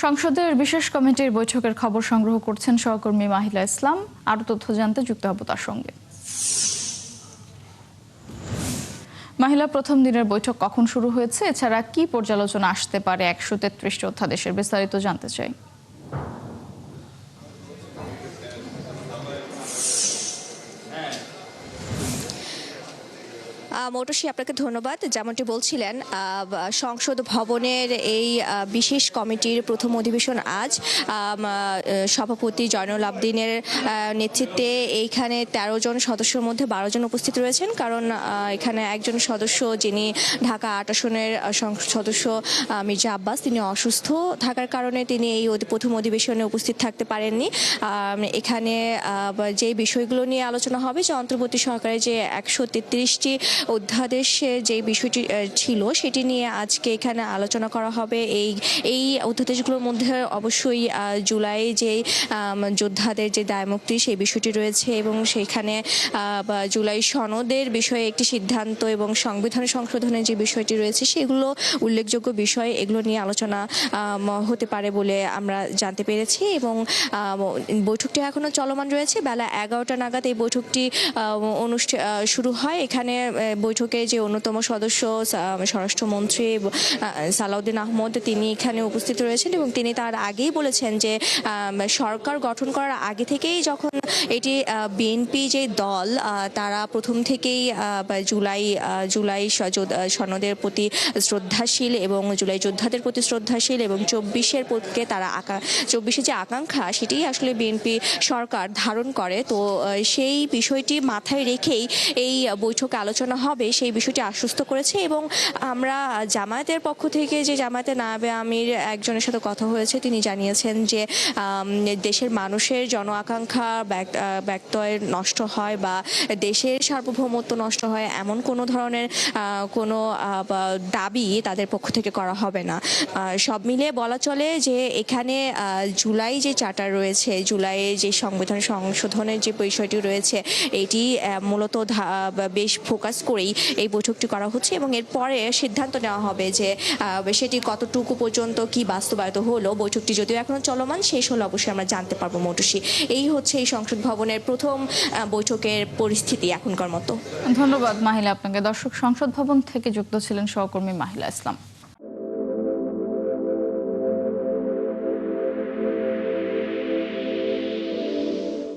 সংসদের বিশেষ কমিটির বৈঠকের খবর সংগ্রহ করছেন সহকর্মী মাহিলা ইসলাম। আরো তথ্য জানতে যুক্ত হব তার সঙ্গে। মাহিলা, প্রথম দিনের বৈঠক কখন শুরু হয়েছে, এছাড়া কি পর্যালোচনা আসতে পারে 133টি অধ্যাদেশের, বিস্তারিত জানতে চাই। মৌটুসী, আপনাকে ধন্যবাদ। যেমনটি বলছিলেন, সংসদ ভবনের এই বিশেষ কমিটির প্রথম অধিবেশন আজ। সভাপতি জয়নুল আবদিনের নেতৃত্বে এইখানে 13 জন সদস্যের মধ্যে 12 জন উপস্থিত রয়েছেন, কারণ এখানে একজন সদস্য, যিনি ঢাকা 8 আসনের সদস্য মির্জা আব্বাস, তিনি অসুস্থ থাকার কারণে তিনি এই প্রথম অধিবেশনে উপস্থিত থাকতে পারেননি। এখানে যে বিষয়গুলো নিয়ে আলোচনা হবে, যে অন্তর্বর্তী সরকারের যে 133টি অধ্যাদেশে যে বিষয়টি ছিল সেটি নিয়ে আজকে এখানে আলোচনা করা হবে। এই অধ্যাদেশগুলোর মধ্যে অবশ্যই জুলাই যে যোদ্ধাদের যে দায়মুক্তি সেই বিষয়টি রয়েছে, এবং সেখানে জুলাই সনদের বিষয়ে একটি সিদ্ধান্ত এবং সংবিধান সংশোধনের যে বিষয়টি রয়েছে সেগুলো উল্লেখযোগ্য বিষয়। এগুলো নিয়ে আলোচনা হতে পারে বলে আমরা জানতে পেরেছি, এবং বৈঠকটি এখনো চলমান রয়েছে। বেলা 11টা নাগাদ এই বৈঠকটি শুরু হয়। এখানে বৈঠকে যে অন্যতম সদস্য স্বরাষ্ট্রমন্ত্রী সালাউদ্দিন আহমদ, তিনি এখানে উপস্থিত রয়েছেন, এবং তিনি তার আগেই বলেছেন যে সরকার গঠন করার আগে থেকেই, যখন এটি বিএনপি যে দল, তারা প্রথম থেকেই জুলাই সনদের প্রতি শ্রদ্ধাশীল এবং জুলাই যোদ্ধাদের প্রতি শ্রদ্ধাশীল, এবং 24-এর পক্ষে তারা 24-এর যে আকাঙ্ক্ষা সেটি আসলে বিএনপি সরকার ধারণ করে। তো সেই বিষয়টি মাথায় রেখেই এই বৈঠকে আলোচনা হবে, সেই বিষয়টি আশ্বস্ত করেছে। এবং আমরা জামায়াতের পক্ষ থেকে, যে জামায়াতের নায়েবে আমির একজনের সাথে কথা হয়েছে, তিনি জানিয়েছেন যে দেশের মানুষের জন আকাঙ্ক্ষা ব্যক্তয় নষ্ট হয় বা দেশের সার্বভৌমত্ব নষ্ট হয়, এমন কোনো ধরনের কোনো দাবি তাদের পক্ষ থেকে করা হবে না। সব মিলিয়ে বলা চলে যে এখানে জুলাই যে চার্টার রয়েছে, জুলাইয়ে যে সংবিধান সংশোধনের যে বিষয়টি রয়েছে, এটি মূলত বেশ ফোকাস করেই এই বৈঠকটি করা হচ্ছে, এবং এরপরে সিদ্ধান্ত নেওয়া হবে যে সেটি কতটুকু পর্যন্ত কি বাস্তবায়িত হলো। বৈঠকটি যদিও এখনো চলমান, শেষ হলে অবশ্যই আমরা জানতে পারবো মৌটুসী। এই হচ্ছে এই সংসদ ভবনের প্রথম বৈঠকের পরিস্থিতি এখনকার মতো। ধন্যবাদ মাহিলা আপনাকে। দর্শক, সংসদ ভবন থেকে যুক্ত ছিলেন সহকর্মী মাহিলা ইসলাম।